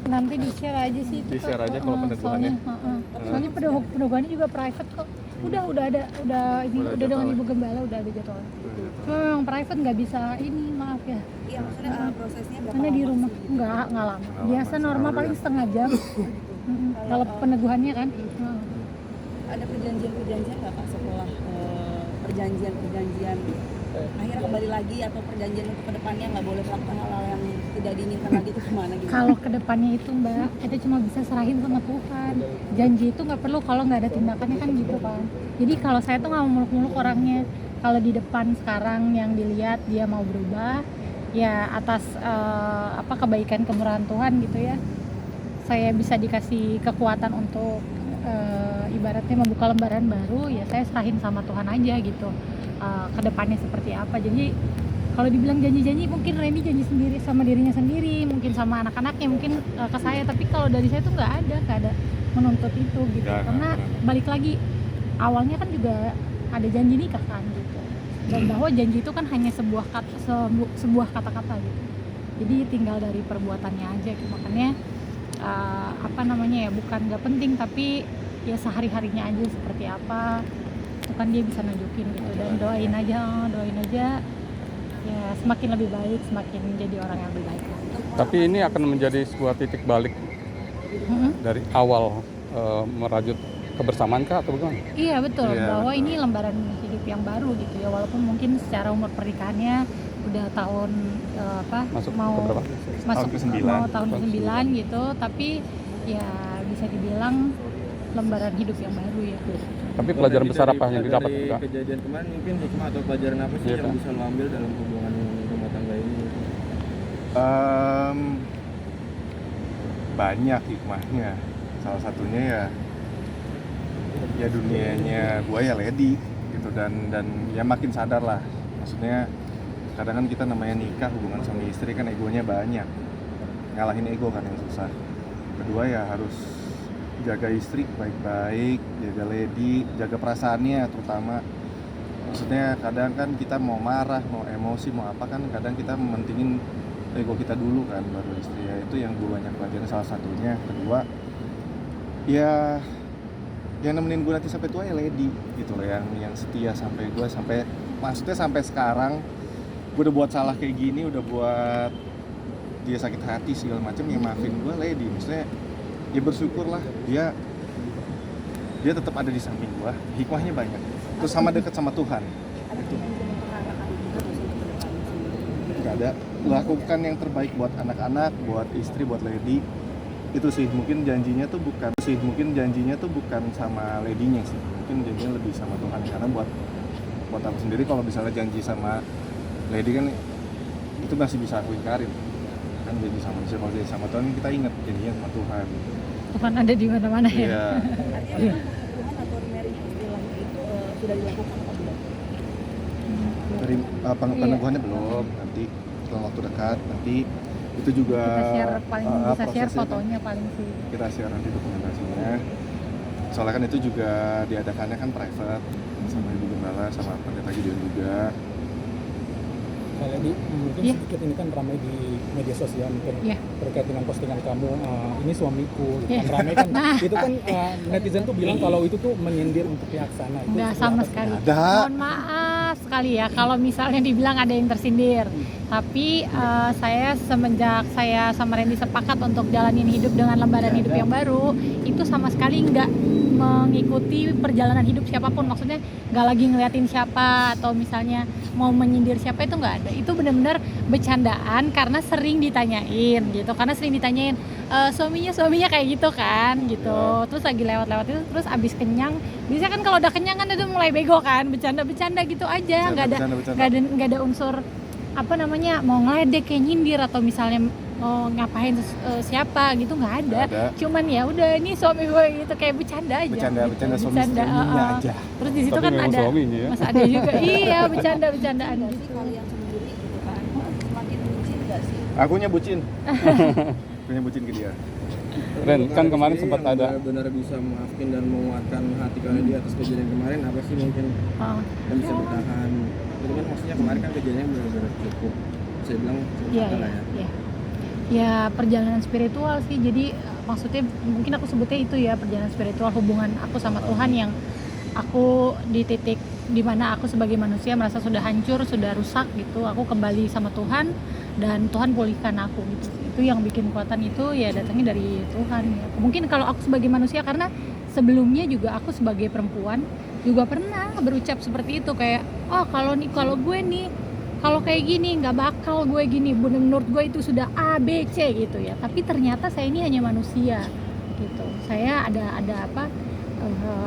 Nanti di-share aja sih itu. Di-share aja kalau peneguhannya. Soalnya peneguhannya juga private kok. Udah ada udah dengan Ibu Gembala udah ada jadwal. Cuma memang private nggak bisa ini, maaf ya. Iya, maksudnya prosesnya berapa Karena di lama rumah sih? nggak lama. Biasa normal paling setengah jam. Kalau peneguhannya kan. Ada perjanjian nggak Pak setelah perjanjian akhirnya kembali lagi atau perjanjian untuk kedepannya nggak boleh melakukan hal-hal yang tidak diinginkan lagi itu gimana gitu? Kalau kedepannya itu Mbak, kita cuma bisa serahin sama Tuhan. Janji itu nggak perlu kalau nggak ada tindakannya kan gitu kan. Jadi kalau saya tuh nggak mau muluk-muluk orangnya. Kalau di depan sekarang yang dilihat dia mau berubah, ya atas kebaikan kemurahan Tuhan gitu ya. Saya bisa dikasih kekuatan untuk ibaratnya membuka lembaran baru, ya saya serahin sama Tuhan aja gitu. Kedepannya seperti apa. Jadi kalau dibilang janji-janji, mungkin Randy janji sendiri sama dirinya sendiri, mungkin sama anak-anaknya, mungkin ke saya, tapi kalau dari saya tuh nggak ada menuntut itu gitu. Karena balik lagi awalnya kan juga ada janji nikah kan gitu, dan bahwa janji itu kan hanya sebuah kata-kata gitu. Jadi tinggal dari perbuatannya aja gitu. Makanya bukan nggak penting, tapi ya sehari-harinya aja seperti apa itu kan dia bisa nunjukin gitu. Dan doain aja ya semakin lebih baik, semakin jadi orang yang lebih baik. Tapi ini akan menjadi sebuah titik balik dari awal merajut kebersamaan kah atau bagaimana? Iya betul, Iya, bahwa betul. ini lembaran hidup yang baru gitu ya, walaupun mungkin secara umur pernikahannya udah tahun Tahun ke-9. mau tahun ke-9 gitu, tapi ya bisa dibilang lembaran hidup yang baru ya. Tapi pelajaran besar apa yang didapat dari enggak? kejadian kemarin, mungkin hikmah atau pelajaran apa sih Iya, yang Pak. bisa lo ambil dalam hubungan rumah tangga ini? Banyak hikmahnya. Salah satunya ya dunianya gua ya lady gitu, dan ya makin sadar lah. Maksudnya kadang kan kita namanya nikah, hubungan sama istri kan egonya banyak. Ngalahin ego kan yang susah. Kedua ya harus jaga istri baik-baik, jaga lady, jaga perasaannya terutama. Maksudnya kadang kan kita mau marah, mau emosi, mau apa kan kadang kita mementingin ego kita dulu kan baru istri. Ya itu yang gue banyak pelajarin salah satunya. Kedua ya yang nemenin gue nanti sampai tua ya lady gitu loh, yang setia sampai gue maksudnya sampai sekarang. Gue udah buat salah kayak gini, udah buat dia sakit hati segala macam, ya maafin gue lady. Maksudnya ya bersyukurlah dia tetap ada di samping gue. Hikmahnya banyak. Terus sama deket sama Tuhan. Ada perjanjian yang perarakan juga nggak sih untuk kedepannya sih? Gak ada. Lakukan yang terbaik buat anak-anak, buat istri, buat lady. Itu sih mungkin janjinya tuh bukan sama ladynya sih. Mungkin janjinya lebih sama Tuhan. Karena buat aku sendiri kalau misalnya janji sama lady kan itu masih bisa aku ingkarin. Kan janji sama manusia, kalau janji sama Tuhan kita ingat janjinya sama Tuhan. Tuhan ada di mana-mana ya. Iya. Artinya hubungan atau marriage istilahnya itu sudah dilakukan apa belum? Dari peneguhannya belum, nanti dalam waktu dekat nanti itu juga Kita share paling bisa share prosesnya kan fotonya paling sih. kita share nanti dokumentasinya. Soalnya kan itu juga diadakannya kan private sama Ibu Gembala sama Pendeta Gideon juga. Kalau mungkin Iya. sedikit ini kan ramai di media sosial mungkin Iya. terkait dengan postingan kamu, ini suamiku, gitu Iya. kan ramai kan. Itu kan netizen tuh bilang kalau itu tuh menyindir untuk pihak sana. Itu Nggak seperti sama apa? sekali. Ada. Mohon maaf sekali ya kalau misalnya dibilang ada yang tersindir. Tapi saya semenjak saya sama Randy sepakat untuk jalanin hidup dengan lembaran hidup yang baru, itu sama sekali nggak mengikuti perjalanan hidup siapapun. Maksudnya nggak lagi ngeliatin siapa atau misalnya mau menyindir siapa, itu nggak ada. Itu benar-benar bercandaan karena sering ditanyain gitu. Karena sering ditanyain suaminya kayak gitu kan gitu. Terus lagi lewat-lewat itu, terus abis kenyang. Biasanya kan kalau udah kenyang kan udah mulai bego kan, bercanda-bercanda gitu aja. Nggak ada unsur mau ngeledek kayak nyindir atau misalnya ngapain siapa gitu, nggak ada. Cuman ya udah ini suami gue gitu kayak bercanda aja. Bercanda suami istrinya aja. Terus di situ Tapi kan memang ada suaminya ya. Mas ada juga. Iya, bercandaan Nggak gitu. sih kalian sendiri gitu kan semakin bucin nggak sih? Akunya bucin. Akunya bucin ke dia. Ren, kan kemarin Sendiri sempat yang ada benar-benar bisa memaafkan dan menguatkan hati kalian di atas kejadian kemarin, apa sih mungkin Oh, yang bisa bertahan? Itu kan maksudnya kemarin kan kejadiannya benar-benar cukup, saya bilang cukup iya, fatal lah ya. iya. Ya perjalanan spiritual sih, jadi maksudnya mungkin aku sebutnya itu ya, perjalanan spiritual, hubungan aku sama Tuhan yang aku di titik dimana aku sebagai manusia merasa sudah hancur, sudah rusak gitu, aku kembali sama Tuhan dan Tuhan pulihkan aku gitu. Itu yang bikin kekuatan itu ya datangnya dari Tuhan ya. Mungkin kalau aku sebagai manusia, karena sebelumnya juga aku sebagai perempuan juga pernah berucap seperti itu, kayak oh kalau gue nih kalau kayak gini nggak bakal gue gini, menurut gue itu sudah A B C gitu ya. Tapi ternyata saya ini hanya manusia gitu, saya ada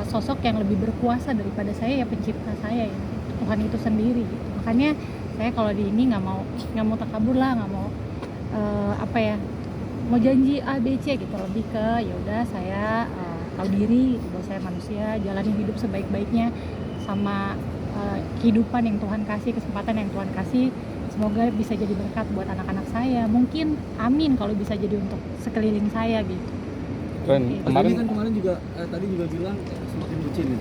sosok yang lebih berkuasa daripada saya ya, pencipta saya ya, Tuhan itu sendiri gitu. Makanya saya kalau di ini nggak mau takabur lah, nggak mau mau janji A B C gitu, lebih ke ya udah saya tahu diri bahwa saya manusia, jalani hidup sebaik-baiknya sama kehidupan yang Tuhan kasih, kesempatan yang Tuhan kasih, semoga bisa jadi berkat buat anak-anak saya, mungkin amin kalau bisa jadi untuk sekeliling saya gitu. Dan Oke. kemarin Kan kemarin juga tadi juga bilang semakin bucin.